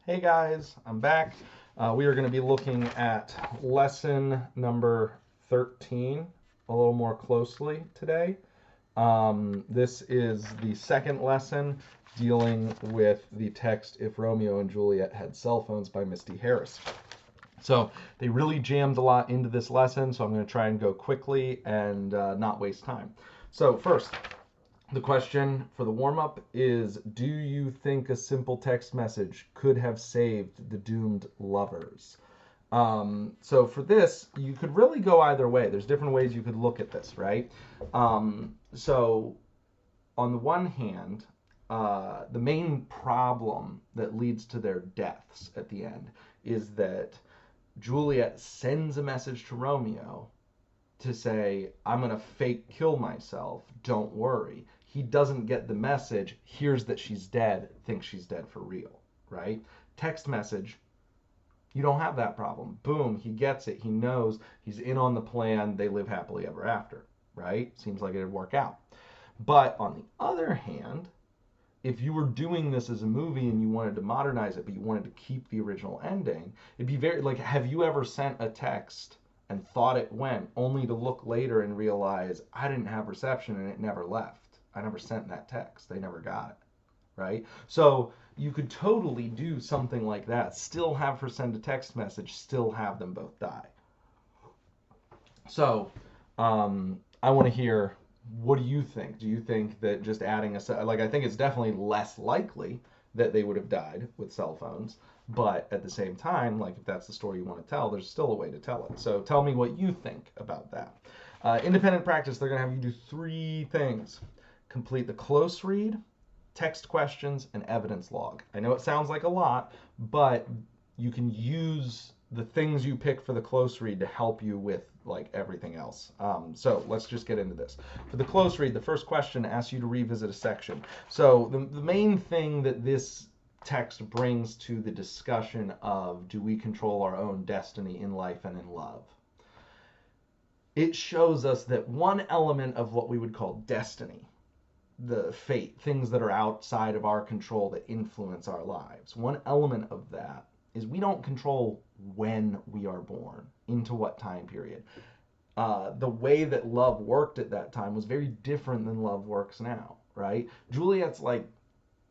Hey guys, I'm back. We are going to be looking at lesson number 13 a little more closely today. This is the second lesson dealing with the text If Romeo and Juliet Had Cell Phones by Misty Harris. So they really jammed a lot into this lesson, so I'm going to try and go quickly and not waste time. So first, the question for the warm up is: do you think a simple text message could have saved the doomed lovers? So for this, you could really go either way. There's different ways you could look at this, right? So on the one hand, the main problem that leads to their deaths at the end is that Juliet sends a message to Romeo to say, I'm going to fake kill myself. Don't worry. He doesn't get the message, hears that she's dead, thinks she's dead for real, right? Text message, you don't have that problem. Boom, he gets it. He knows he's in on the plan. They live happily ever after, right? Seems like it'd work out. But on the other hand, if you were doing this as a movie and you wanted to modernize it, but you wanted to keep the original ending, it'd be very like, have you ever sent a text and thought it went, only to look later and realize I didn't have reception and it never left? I never sent that text. They never got it, right? So you could totally do something like that. Still have her send a text message, still have them both die. So I want to hear, what do you think? Do you think that just adding like, I think it's definitely less likely that they would have died with cell phones, but at the same time, like, if that's the story you want to tell, there's still a way to tell it. So tell me what you think about that. Independent practice, they're going to have you do three things: complete the close read, text questions, and evidence log. I know it sounds like a lot, but you can use the things you pick for the close read to help you with like everything else. So let's just get into this. For the close read, the first question asks you to revisit a section. So the main thing that this text brings to the discussion of, do we control our own destiny in life and in love? It shows us that one element of what we would call destiny, the fate, things that are outside of our control that influence our lives, one element of that is we don't control when we are born, into what time period. The way that love worked at that time was very different than love works now, right? Juliet's like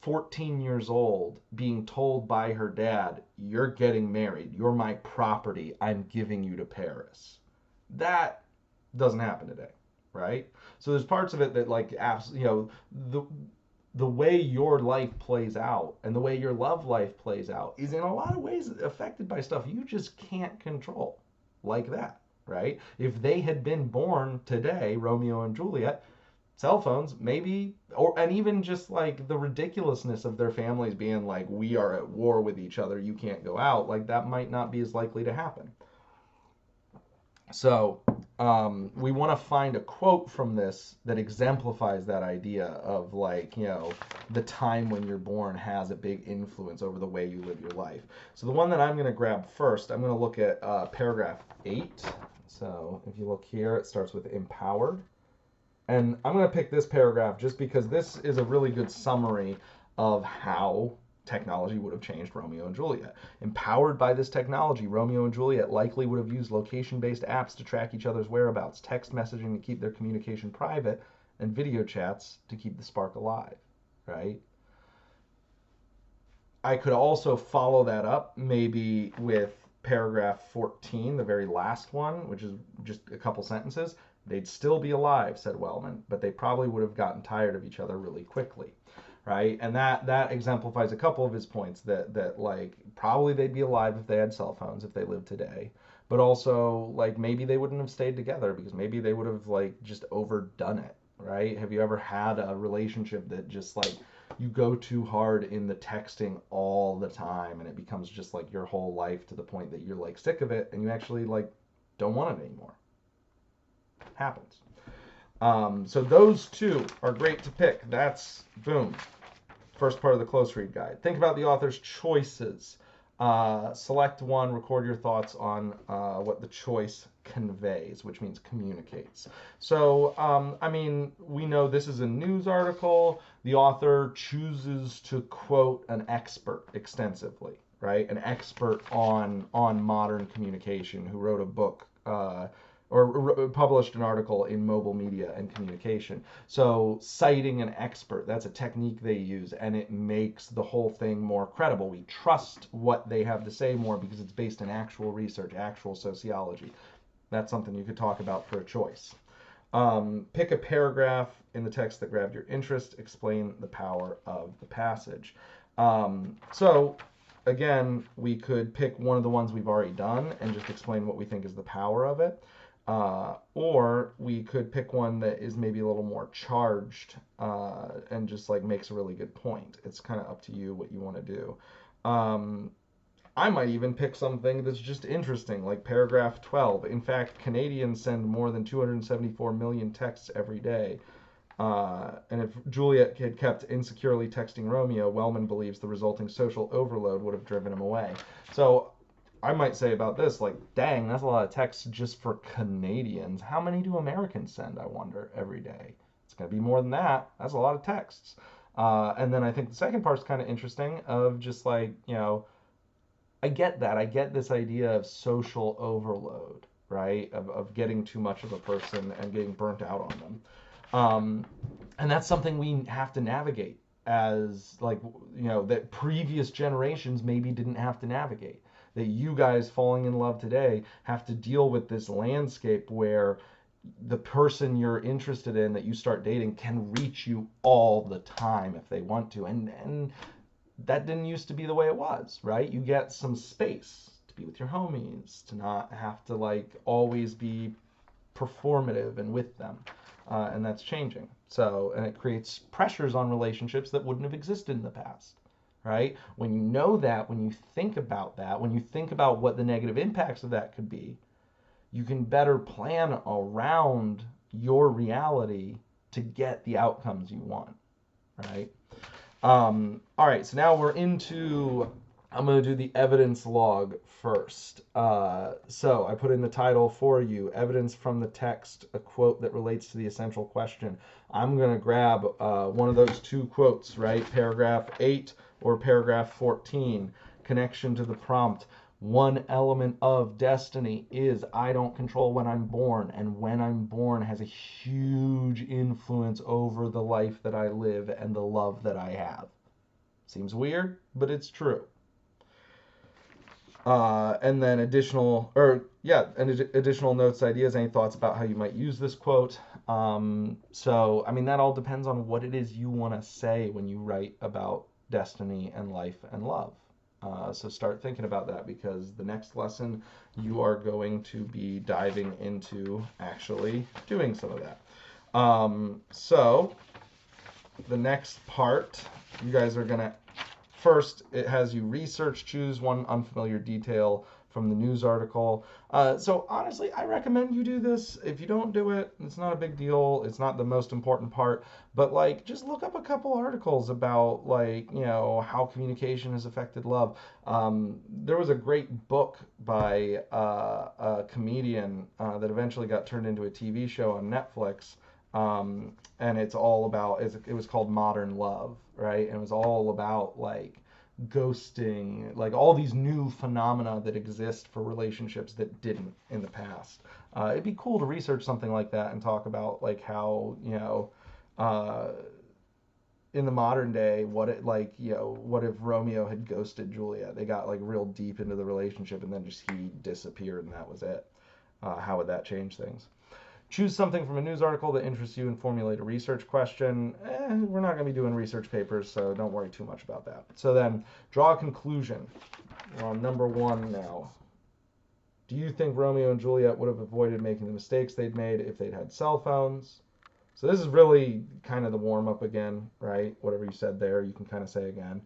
14 years old being told by her dad, you're getting married, you're my property, I'm giving you to Paris. That doesn't happen today, right? So there's parts of it that, like, the way your life plays out and the way your love life plays out is in a lot of ways affected by stuff you just can't control, like that, right? If they had been born today, Romeo and Juliet, cell phones maybe, or and even just like the ridiculousness of their families being like, we are at war with each other, you can't go out, like that might not be as likely to happen. So we want to find a quote from this that exemplifies that idea of, like, the time when you're born has a big influence over the way you live your life. So the one that I'm going to grab first, I'm going to look at paragraph 8. So if you look here, it starts with empowered. And I'm going to pick this paragraph just because this is a really good summary of how technology would have changed Romeo and Juliet. Empowered by this technology, Romeo and Juliet likely would have used location-based apps to track each other's whereabouts, text messaging to keep their communication private, and video chats to keep the spark alive, right? I could also follow that up maybe with paragraph 14, the very last one, which is just a couple sentences. They'd still be alive, said Wellman, but they probably would have gotten tired of each other really quickly, right? And that exemplifies a couple of his points, that like, probably they'd be alive if they had cell phones, if they lived today, but also, like, maybe they wouldn't have stayed together because maybe they would have, like, just overdone it, right? Have you ever had a relationship that just, like, you go too hard in the texting all the time and it becomes just like your whole life, to the point that you're like sick of it and you actually, like, don't want it anymore? Happens. So those two are great to pick. That's, boom, first part of the close read guide. Think about the author's choices. Select one, record your thoughts on what the choice conveys, which means communicates. So, I mean, we know this is a news article. The author chooses to quote an expert extensively, right? An expert on modern communication who wrote a book or published an article in mobile media and communication. So citing an expert, that's a technique they use, and it makes the whole thing more credible. We trust what they have to say more because it's based in actual research, actual sociology. That's something you could talk about for a choice. Pick a paragraph in the text that grabbed your interest. Explain the power of the passage. So again, we could pick one of the ones we've already done and just explain what we think is the power of it. Or we could pick one that is maybe a little more charged and just like makes a really good point. It's kind of up to you what you want to do. I might even pick something that's just interesting, like paragraph 12. In fact, Canadians send more than 274 million texts every day. And if Juliet had kept insecurely texting Romeo, Wellman believes the resulting social overload would have driven him away. So I might say about this, like, dang, that's a lot of texts just for Canadians. How many do Americans send, I wonder, every day? It's going to be more than that. That's a lot of texts. And then I think the second part's kind of interesting of just like, I get that. I get this idea of social overload, right? Of getting too much of a person and getting burnt out on them. And that's something we have to navigate as, like, that previous generations maybe didn't have to navigate. That you guys falling in love today have to deal with this landscape where the person you're interested in that you start dating can reach you all the time if they want to. And that didn't used to be the way it was, right? You get some space to be with your homies, to not have to like always be performative and with them. And that's changing. So, and it creates pressures on relationships that wouldn't have existed in the past, right? When you know that, when you think about that, when you think about what the negative impacts of that could be, you can better plan around your reality to get the outcomes you want, right? All right, so now we're into, I'm going to do the evidence log first. So I put in the title for you, Evidence from the Text, a quote that relates to the essential question. I'm going to grab one of those two quotes, right? Paragraph 8 or paragraph 14, connection to the prompt. One element of destiny is I don't control when I'm born, and when I'm born has a huge influence over the life that I live and the love that I have. Seems weird, but it's true. And then additional notes, ideas, any thoughts about how you might use this quote. So, I mean, that all depends on what it is you want to say when you write about destiny and life and love. So start thinking about that, because the next lesson you are going to be diving into actually doing some of that. So the next part, you guys are going to, first, it has you research, choose one unfamiliar detail from the news article. So honestly, I recommend you do this. If you don't do it, it's not a big deal. It's not the most important part, but like, just look up a couple articles about like, how communication has affected love. There was a great book by a comedian that eventually got turned into a TV show on Netflix. And it's all about, it was called Modern Love, right? And it was all about like ghosting, like all these new phenomena that exist for relationships that didn't in the past. It'd be cool to research something like that and talk about like how, in the modern day, what if Romeo had ghosted Juliet? They got like real deep into the relationship and then just he disappeared and that was it. How would that change things? Choose something from a news article that interests you and formulate a research question. We're not going to be doing research papers, so don't worry too much about that. So then, draw a conclusion. We're on number 1 now. Do you think Romeo and Juliet would have avoided making the mistakes they'd made if they'd had cell phones? So this is really kind of the warm-up again, right? Whatever you said there, you can kind of say again.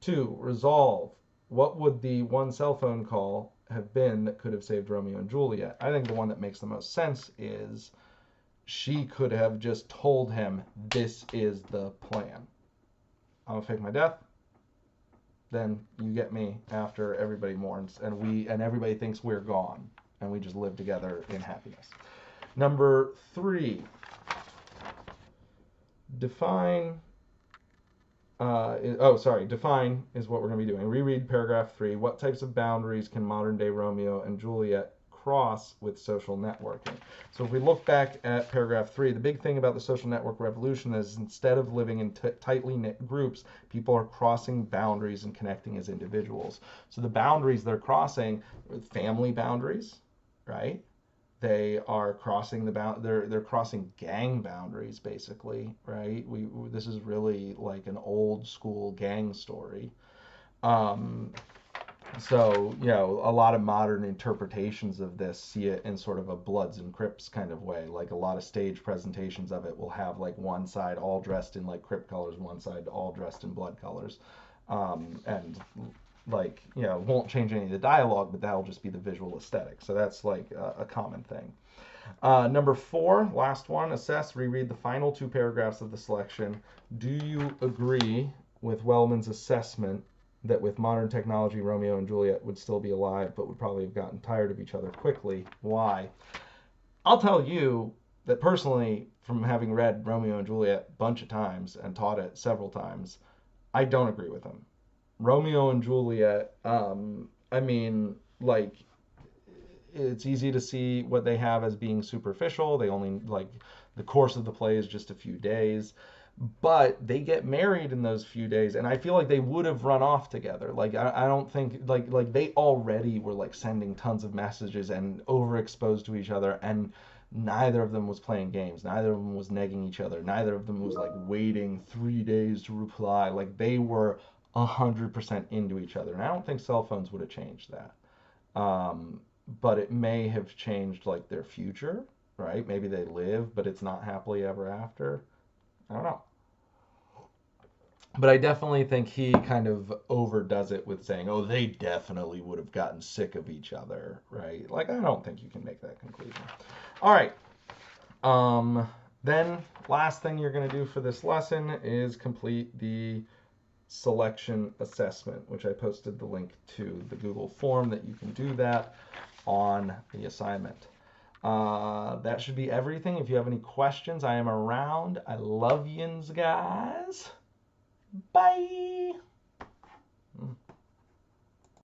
2, resolve. What would the one cell phone call have been that could have saved Romeo and Juliet? I think the one that makes the most sense is she could have just told him, this is the plan. I'm gonna fake my death, then you get me after everybody mourns and everybody thinks we're gone and we just live together in happiness. Number 3, define Define is what we're going to be doing. Reread paragraph 3. What types of boundaries can modern day Romeo and Juliet cross with social networking? So if we look back at paragraph 3, the big thing about the social network revolution is instead of living in tightly knit groups, people are crossing boundaries and connecting as individuals. So the boundaries they're crossing, family boundaries, right? They are crossing they're crossing gang boundaries basically, right? This is really like an old school gang story. Um, so, a lot of modern interpretations of this see it in sort of a Bloods and Crips kind of way. Like a lot of stage presentations of it will have like one side all dressed in like Crip colors, one side all dressed in Blood colors. And like, won't change any of the dialogue, but that'll just be the visual aesthetic. So that's like a common thing. Number 4, last one, assess, reread the final 2 paragraphs of the selection. Do you agree with Wellman's assessment that with modern technology, Romeo and Juliet would still be alive, but would probably have gotten tired of each other quickly? Why? I'll tell you that personally, from having read Romeo and Juliet a bunch of times and taught it several times, I don't agree with him. Romeo and Juliet, I mean, like, it's easy to see what they have as being superficial. They only, like, the course of the play is just a few days, but they get married in those few days, and I feel like they would have run off together. Like, I don't think, like they already were like sending tons of messages and overexposed to each other, and neither of them was playing games, neither of them was negging each other, neither of them was like waiting 3 days to reply. Like, they were 100% into each other, and I don't think cell phones would have changed that. But it may have changed like their future, right? Maybe they live, but it's not happily ever after. I don't know. But I definitely think he kind of overdoes it with saying, "Oh, they definitely would have gotten sick of each other," right? Like, I don't think you can make that conclusion. All right. Then last thing you're going to do for this lesson is complete the selection assessment, which I posted the link to the Google form that you can do that on the assignment. That should be everything. If you have any questions, I am around. I love yins, guys. Bye.